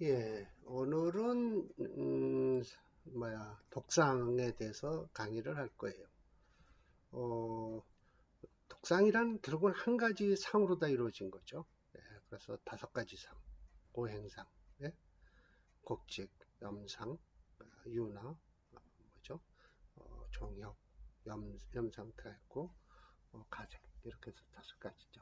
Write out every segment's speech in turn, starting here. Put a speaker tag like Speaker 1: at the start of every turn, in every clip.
Speaker 1: 예, 오늘은 독상에 대해서 강의를 할 거예요. 어, 독상이란 결국은 한 가지 상으로 다 이루어진 거죠. 예, 그래서 다섯 가지 상, 고행상, 예, 곡직, 염상, 유나, 뭐죠? 종혁, 염상태가 있고, 가색 이렇게 해서 다섯 가지죠.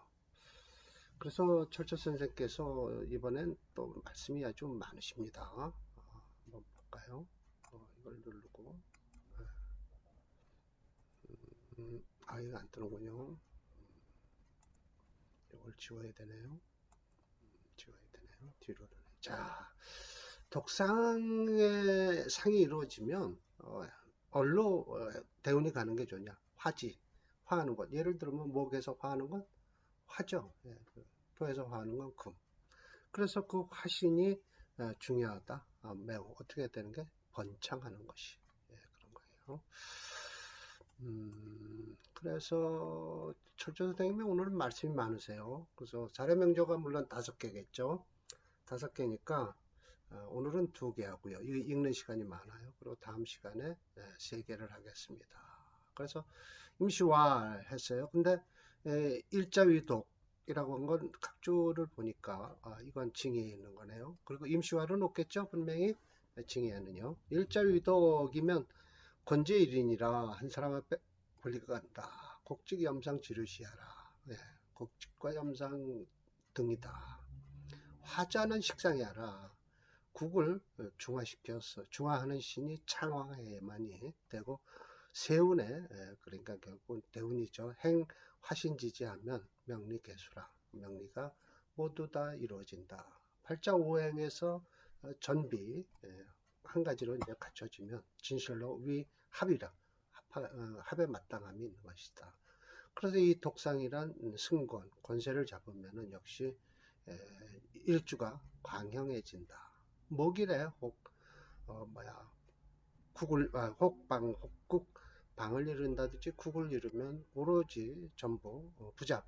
Speaker 1: 그래서 철철 선생께서 이번엔 또 말씀이 아주 많으십니다. 한번 볼까요? 이걸 누르고 이거 안 뜨는군요. 이걸 지워야 되네요. 지워야 되네요. 뒤로는. 자, 독상의 상이 이루어지면 얼로 대운이 가는 게 좋냐? 화지, 화하는 것. 예를 들면 목에서 화하는 건 화죠. 예, 토에서 화하는 건 금. 그래서 그 화신이 중요하다. 매우 어떻게 되는 게 번창하는 것이 그런 거예요. 그래서 철저 선생님이 오늘은 말씀이 많으세요. 그래서 자료명조가 물론 다섯 개겠죠. 다섯 개니까 오늘은 두 개 하고요. 이거 읽는 시간이 많아요. 그리고 다음 시간에 세 개를 하겠습니다. 그래서 임시와 했어요. 근데 일자위독이라고 한 건 각조를 보니까 이건 징에 있는 거네요. 그리고 임시화를 놓겠죠. 분명히 징에는요. 일자위독이면 권제일인이라 한 사람 앞에 권리가 간다. 곡직 염상 지르시하라. 예, 곡직과 염상 등이다. 화자는 식상이 하라. 국을 중화시켜서 중화하는 신이 창화해만이 되고 세운에 그러니까 결국은 대운이죠. 행 화신지지하면 명리개수라. 명리가 모두 다 이루어진다. 팔자오행에서 전비 한 가지로 이제 갖춰지면 진실로 위 합이라 합에 마땅함이 있는 것이다. 그래서 이 독상이란 승권 권세를 잡으면은 역시 일주가 광형해진다. 목일에 혹 국을 혹방 혹국 방을 이룬다든지 국을 이루면 오로지 전부 부잡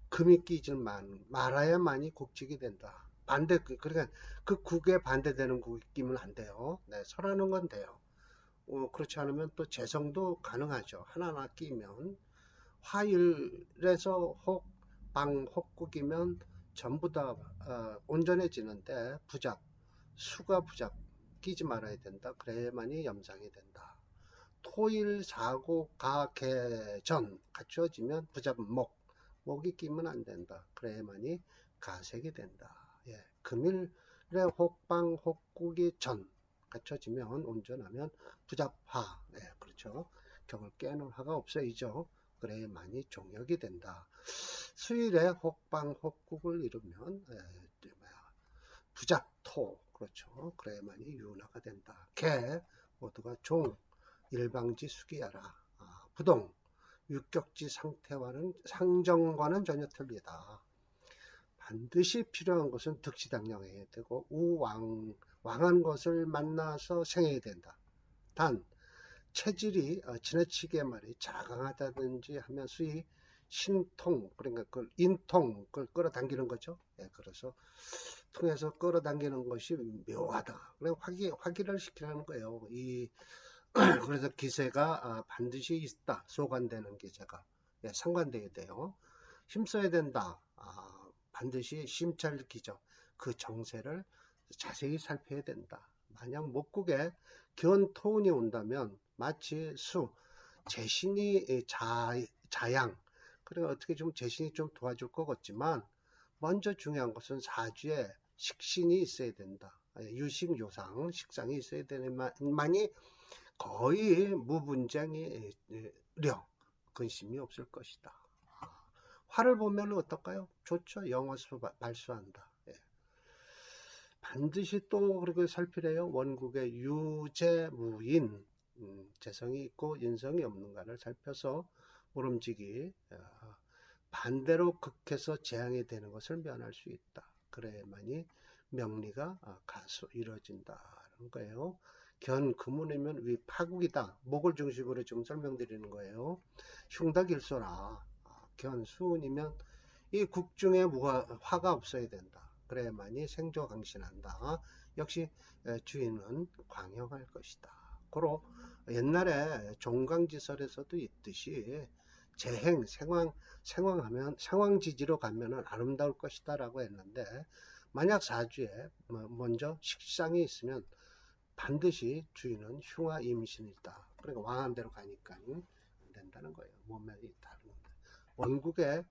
Speaker 1: 금이 끼질 말아야만이 국직이 된다. 반대 그러니까 그 국에 반대되는 국이 끼면 안 돼요. 네, 설하는 건 돼요. 그렇지 않으면 또 재성도 가능하죠. 하나하나 끼면 화일에서 혹방 혹국이면 전부 다 온전해지는데 부잡 수가 부잡 끼지 말아야 된다. 그래야만이 염상이 된다. 토일 사고 가개전 갖추어지면 부잡은 목이 끼면 안 된다. 그래야만이 가색이 된다. 예, 금일에 혹방 혹국이 전 갖춰지면 온전하면 부잡화. 그렇죠. 격을 깨는 화가 없어이죠. 그래야만이 종역이 된다. 수일에 혹방 혹국을 이루면 부잡토. 그렇죠. 그래야만이 윤화가 된다. 개 모두가 종 일방지 수기하라. 부동 육격지 상태와는 상정과는 전혀 틀리다. 반드시 필요한 것은 득시당량해야 되고 왕한 것을 만나서 생해야 된다. 단 체질이 지나치게 말이 자강하다든지 하면 수이 신통 그러니까 그 인통 그걸 끌어당기는 거죠. 그래서 통해서 끌어당기는 것이 묘하다. 그래 화기를 시키라는 거예요. 그래서 기세가 반드시 있다. 소관되는 기세가 상관돼야 돼요. 힘써야 된다. 반드시 심찰 기적 그 정세를 자세히 살펴야 된다. 만약 목국에 견토운이 온다면 마치 재신이 자양 그래 어떻게 좀 재신이 좀 도와줄 것 같지만 먼저 중요한 것은 사주에 식신이 있어야 된다. 유식요상 식상이 있어야 되만이 거의 무분쟁이 령 근심이 없을 것이다. 화를 보면 어떨까요? 좋죠. 영어수 발수한다. 반드시 또 그렇게 살피래요. 원국의 유재무인 재성이 있고 인성이 없는가를 살펴서 모름지기 반대로 극해서 재앙이 되는 것을 면할 수 있다. 그래야만이 명리가 가수 이루어진다는 거예요. 견금운이면 위 파국이다. 목을 중심으로 지금 설명드리는 거예요. 흉닥일소라 견수운이면 이 국중에 화가 없어야 된다. 그래야만이 생조 강신한다. 역시 주인은 광영할 것이다. 고로 옛날에 종강지설에서도 있듯이 재행, 생황하면 상황지지로 가면은 아름다울 것이다 라고 했는데, 만약 사주에 먼저 식상이 있으면 반드시 주인은 흉화 임신이다. 그러니까 왕한대로 가니까 안 된다는 거예요. 몸에 다른데. 원국에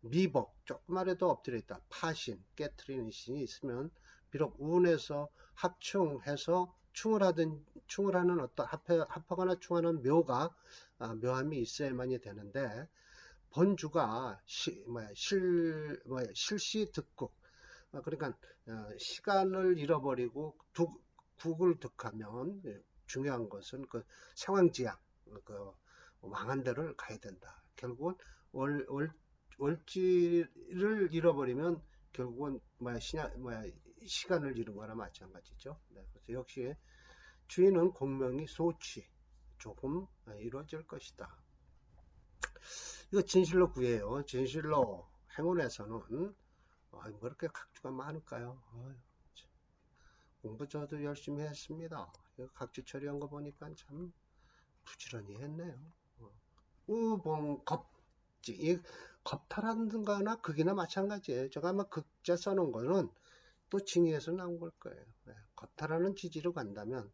Speaker 1: 미복, 조그마해도 엎드려 있다. 파신, 깨트리는 신이 있으면 비록 우운에서 합충해서 충을 하는 어떤 합하거나 충하는 묘함이 있어야만이 되는데, 본주가 실시득국, 그러니까 시간을 잃어버리고 국을 득하면 중요한 것은 그 상황지향, 그 왕한대를 가야 된다. 결국은 월지를 잃어버리면 결국은 시간을 잃은 거나 마찬가지죠. 네, 그래서 역시 주인은 공명이 소취 조금 이루어질 것이다. 이거 진실로 구해요. 진실로 행운에서는 뭐 이렇게 각주가 많을까요? 공부 저도 열심히 했습니다. 각주 처리한 거 보니까 참 부지런히 했네요. 우봉 겁지, 이 겁탈하는 거나 극이나 마찬가지예요. 제가 아마 극자 써놓은 거는 또 징의에서 나온 걸 거예요. 겁탈하는 지지로 간다면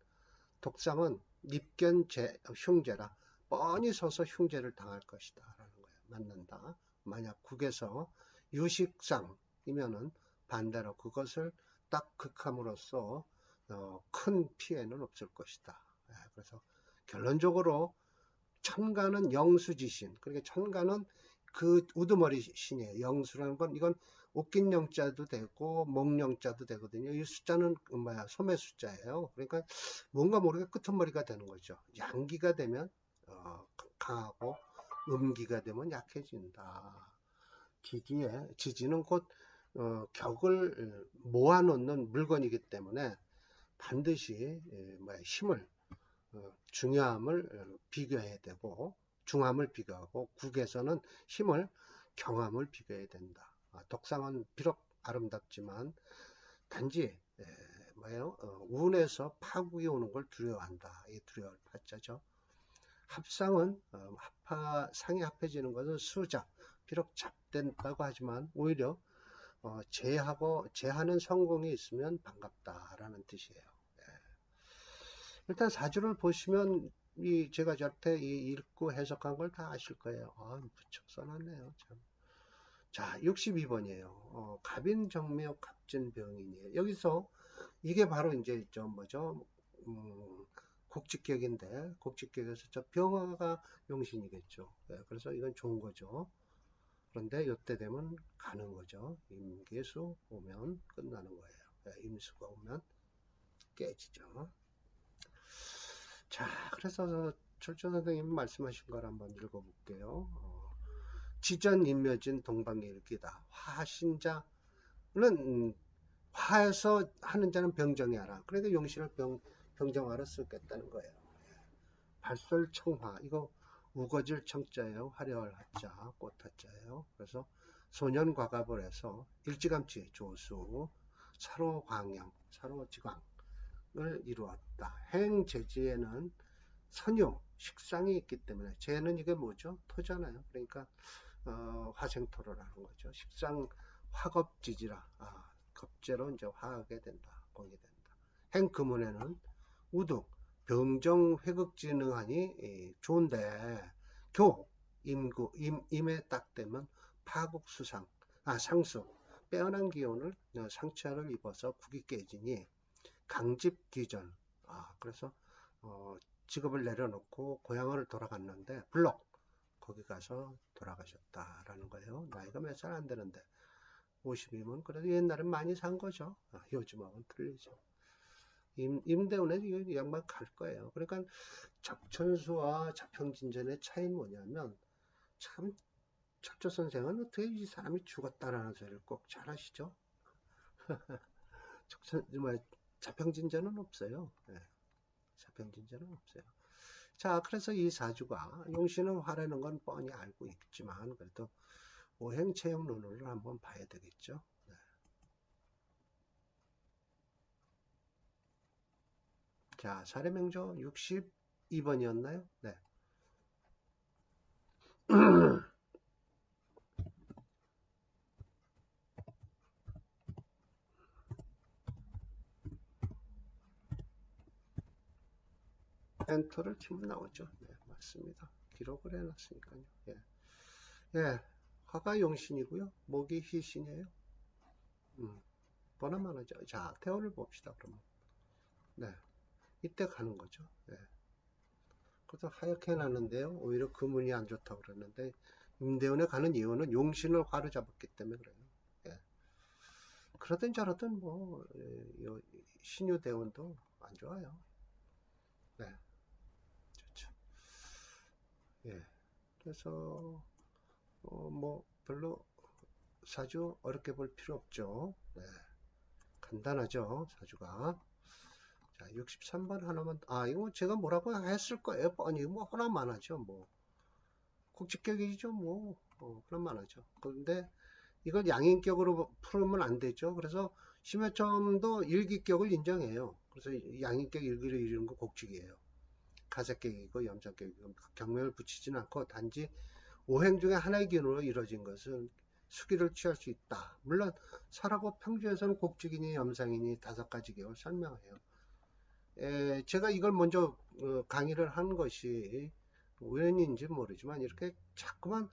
Speaker 1: 독상은 입견 흉제라 뻔히 서서 흉제를 당할 것이다 라는 거예요. 맞는다. 만약 국에서 유식상이면은 반대로 그것을 딱 극함으로써 큰 피해는 없을 것이다. 그래서 결론적으로 천간은 영수지신, 그러니까 천간은 그 우두머리 신이에요. 영수라는 건 이건 웃긴 영자도 되고 목영자도 되거든요. 이 숫자는 소매 숫자예요. 그러니까 뭔가 모르게 끄트머리가 되는 거죠. 양기가 되면 강하고 음기가 되면 약해진다. 지지는 곧 격을 모아놓는 물건이기 때문에 반드시 힘을 중요함을 비교해야 되고 중함을 비교하고 국에서는 힘을 경함을 비교해야 된다. 독상은 비록 아름답지만 단지 운에서 파국이 오는 걸 두려워한다. 이 두려울 파자죠. 합상은 상이 합해지는 것은 수잡, 비록 잡된다고 하지만 오히려 제하는 성공이 있으면 반갑다라는 뜻이에요. 일단 사주를 보시면 제가 저한테 읽고 해석한 걸 다 아실 거예요. 무척 써놨네요. 참. 자, 62번이에요. 갑인정묘 갑진병인이에요. 여기서 이게 바로 이제 국직격인데 국직격에서 저 병화가 용신이겠죠. 그래서 이건 좋은 거죠. 그런데 이때 되면 가는 거죠. 임계수 오면 끝나는 거예요. 임수가 오면 깨지죠. 자, 그래서 철저 선생님 말씀하신 걸 한번 읽어볼게요. 지전 인묘진 동방일기다. 화신자는 화에서 하는 자는 병정이하라. 그러니까 용신을 병정하러 쓰겠다는 거예요. 발설청화, 이거 우거질 청자예요. 화려할 하자, 꽃하자예요. 그래서 소년과갑을 해서 일찌감치 조수, 사로광양, 사로지광을 이루었다. 행제지에는 선유, 식상이 있기 때문에 재는 이게 뭐죠? 토잖아요. 그러니까 화생토를 하는 거죠. 식상 화겁지지라 겁재로 이제 화하게 된다. 공이 된다. 행금운에는 우득, 병정 회극진흥하니 좋은데 임에 딱 되면 파국수상, 상수, 빼어난 기운을 상처를 입어서 국이 깨지니 강집기전. 그래서 직업을 내려놓고 고향을 돌아갔는데 블록 거기 가서 돌아가셨다라는 거예요. 나이가 몇 살 안 되는데 50이면 그래도 옛날엔 많이 산 거죠. 요즘하고는 틀리죠. 임대운에 이 양반 갈 거예요. 그러니까 적천수와 자평진전의 차이는 뭐냐면 참 철저 선생은 어떻게 이 사람이 죽었다라는 소리를 꼭 잘 하시죠. 자평진전은 없어요. 자평진전은 없어요. 자, 그래서 이 사주가 용신은 화라는 건 뻔히 알고 있지만 그래도 오행체형 논을 한번 봐야 되겠죠. 자, 사례명조 62번이었나요? 네. 엔터를 치면 나오죠. 네, 맞습니다. 기록을 해놨으니까요. 예. 예, 화가 용신이고요. 목이 희신이에요. 번화만하죠. 자, 태호를 봅시다. 그러면. 네, 이때 가는 거죠. 예. 그래서 하얗게 나는데요. 오히려 금운이 안 좋다고 그랬는데 임대운에 가는 이유는 용신을 화로 잡았기 때문에 그래요. 예. 그러든 저러든 뭐 신유대운도 안 좋아요. 네, 좋죠. 예. 그래서 뭐 별로 사주 어렵게 볼 필요 없죠. 네, 간단하죠, 사주가. 자, 63번 하나만, 이거 제가 뭐라고 했을 거예요. 뻔히, 뭐, 하나만 하죠, 뭐. 국직격이죠, 뭐. 하나만 하죠. 그런데 이걸 양인격으로 풀으면 안 되죠. 그래서 심해점도 일기격을 인정해요. 그래서 양인격 일기를 이루는 거 곡직이에요. 가색격이고 염색격이고 경명을 붙이지는 않고 단지 오행 중에 하나의 기운으로 이루어진 것은 수기를 취할 수 있다. 물론 설하고 평주에서는 곡직이니 염상이니 5가지 격을 설명해요. 제가 이걸 먼저 강의를 한 것이 우연인지 모르지만 이렇게 자꾸만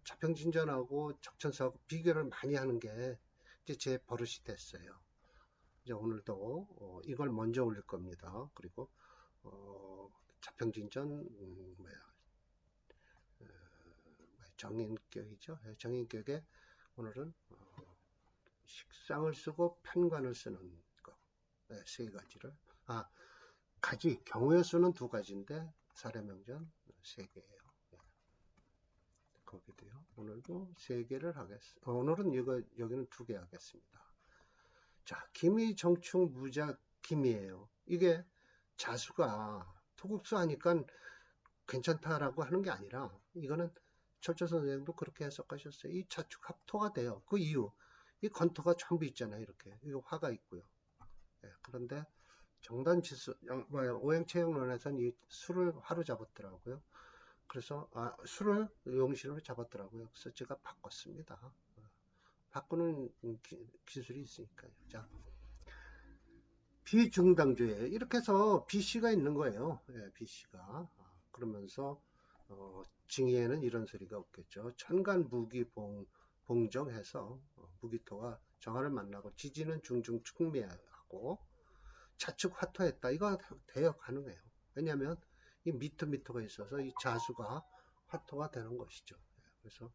Speaker 1: 자평진전하고 적천사하고 비교를 많이 하는 게 이제 제 버릇이 됐어요. 이제 오늘도 이걸 먼저 올릴 겁니다. 그리고 자평진전 정인격이죠. 정인격에 오늘은 식상을 쓰고 편관을 쓰는 거, 세 가지를. 가지, 경우의 수는 2가지인데 사례명전 3개예요. 거기도요. 오늘도 3개를 하겠습니다. 오늘은 여기는 2개 하겠습니다. 자, 기미 정충 무자 기미예요. 이게 자수가 토국수 하니까 괜찮다라고 하는 게 아니라 이거는 철저 선생님도 그렇게 해석하셨어요. 이 자축 합토가 돼요. 그 이유, 이 건토가 전부 있잖아요. 이렇게 이거 화가 있고요. 그런데 정단지수, 오행체형론에서는 이 수를 화로 잡았더라고요. 그래서 수를 용신으로 잡았더라고요. 그래서 제가 바꿨습니다. 바꾸는 기술이 있으니까요. 자, 비중당조예요. 이렇게 해서 BC가 있는 거예요. BC가. 그러면서 징의에는 이런 소리가 없겠죠. 천간 무기 봉정해서 무기토가 정화를 만나고 지지는 중중 충매하고 자축 화토했다. 이거 대역 가능해요. 왜냐하면 이 미터가 있어서 이 자수가 화토가 되는 것이죠. 그래서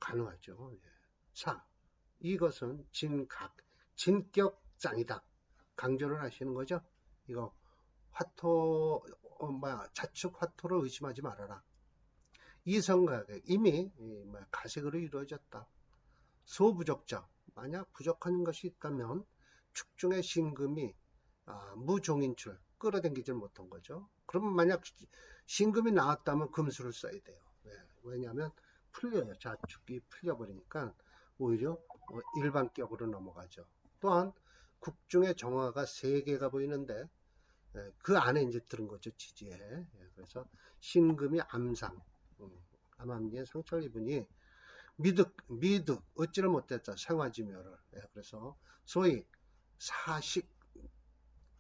Speaker 1: 가능하죠. 4. 이것은 진격장이다. 강조를 하시는 거죠. 이거 화토, 자축 화토를 의심하지 말아라. 이성가격 이미 가식으로 이루어졌다. 소부족자, 만약 부족한 것이 있다면 축중의 신금이 무종인출 끌어당기질 못한 거죠. 그러면 만약 신금이 나왔다면 금수를 써야 돼요. 왜냐하면 풀려요. 자축이 풀려버리니까 오히려 일반격으로 넘어가죠. 또한 국중의 정화가 3개가 보이는데 그 안에 이제 들은 거죠. 지지에. 그래서 신금이 암상, 암암리에 상처를 입으니 미득 얻지를 못했다. 생화지묘를. 그래서 소위 사식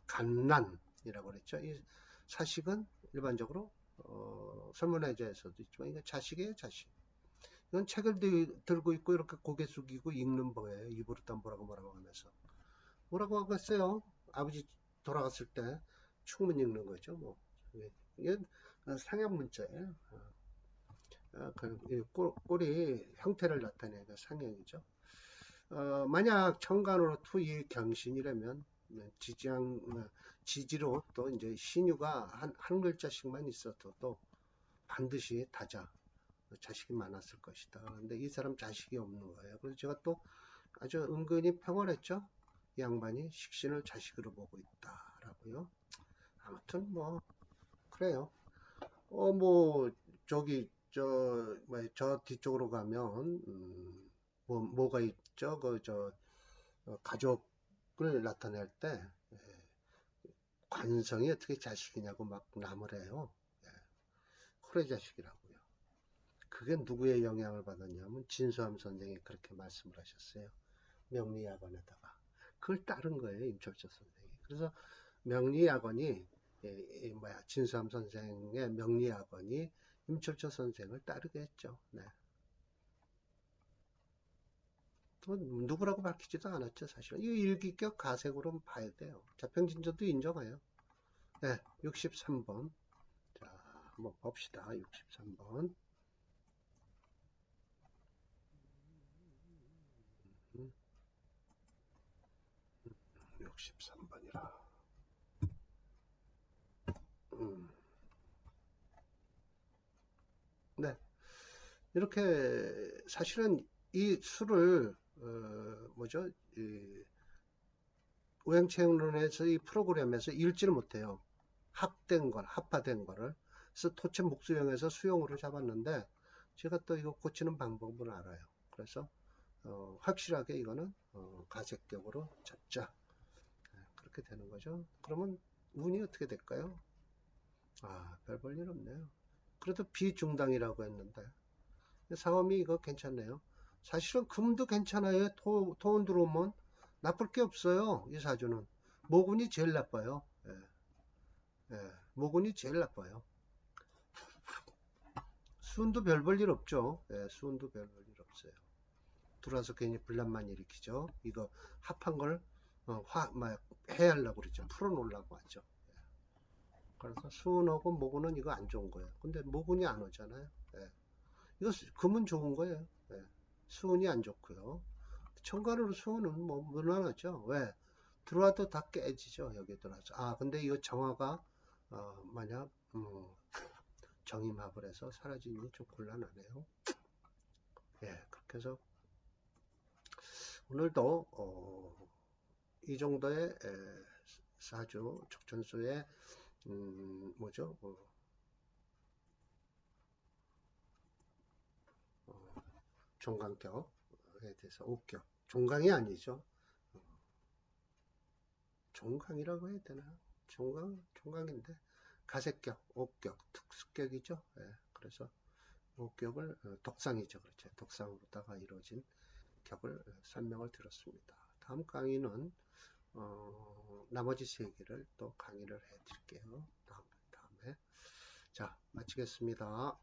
Speaker 1: 간난이라고 그랬죠. 이 사식은 일반적으로 설문해제에서도 있지만 이건 자식이에요. 자식. 이건 책을 들고 있고 이렇게 고개 숙이고 읽는 거예요. 입으로 뭐라고 하면서. 뭐라고 하겠어요? 아버지 돌아갔을 때 충분 읽는 거죠. 뭐. 이건 상형 문자예요. 꼴이 형태를 나타내는 상형이죠. 만약 천간으로 투이 경신이라면 지지로 또 이제 신유가 한 글자씩만 있어도 또 반드시 다자 자식이 많았을 것이다. 그런데 이 사람 자식이 없는 거예요. 그래서 제가 또 아주 은근히 평언했죠. 이 양반이 식신을 자식으로 보고 있다라고요. 아무튼 뭐 그래요. 뭐 저기 저 뒤쪽으로 가면 뭐가 있죠? 가족을 나타낼 때 관성이 어떻게 자식이냐고 막 나무래요. 예, 호래 자식이라고요. 그게 누구의 영향을 받았냐면 진수함 선생이 그렇게 말씀을 하셨어요. 명리학원에다가. 그걸 따른 거예요, 임철조 선생이. 그래서 명리학원이 진수함 선생의 명리학원이 임철조 선생을 따르게 했죠. 네. 또 누구라고 밝히지도 않았죠, 사실은. 이 일기격 가색으로 봐야 돼요. 자평진저도 인정해요. 네, 63번. 자, 한번 봅시다. 63번. 63번이라. 네. 이렇게 사실은 이 수를 뭐죠? 이 오행체육론에서 이 프로그램에서 읽지를 못해요. 합된 걸, 합화된 거를. 그래서 토체 목수형에서 수형으로 잡았는데 제가 또 이거 고치는 방법을 알아요. 그래서 확실하게 이거는 가sek격으로 잡자. 네, 그렇게 되는 거죠. 그러면 운이 어떻게 될까요? 아, 별 볼 일 없네요. 그래도 비중당이라고 했는데 상험이 이거 괜찮네요. 사실은 금도 괜찮아요. 토운 들어오면 나쁠 게 없어요. 이 사주는 모군이 제일 나빠요. 예, 모군이 제일 나빠요. 수운도 별 볼 일 없죠. 예, 수운도 별 볼 일 없어요. 들어와서 괜히 분란만 일으키죠. 이거 합한 걸 막 해하려고 그러죠. 풀어놓으려고 하죠. 예. 그래서 수운하고 모군은 이거 안 좋은 거예요. 근데 모군이 안 오잖아요. 예. 이거 금은 좋은 거예요. 예. 수운이 안 좋고요. 천간으로 수운은 뭐 무난하죠. 왜? 들어와도 다 깨지죠. 여기 들어와서. 아, 근데 이거 정화가 만약 정임합을 해서 사라지면 좀 곤란하네요. 예, 그렇게 해서 오늘도 이 정도의 사주 족천수의 뭐죠? 종강격에 대해서 옥격. 종강이 아니죠. 종강이라고 해야 되나? 종강인데 가색격, 옥격, 특수격이죠. 예, 그래서 옥격을 독상이죠. 그렇죠. 독상으로다가 이루어진 격을 설명을 드렸습니다. 다음 강의는 나머지 세 개를 또 강의를 해 드릴게요. 다음에. 자, 마치겠습니다.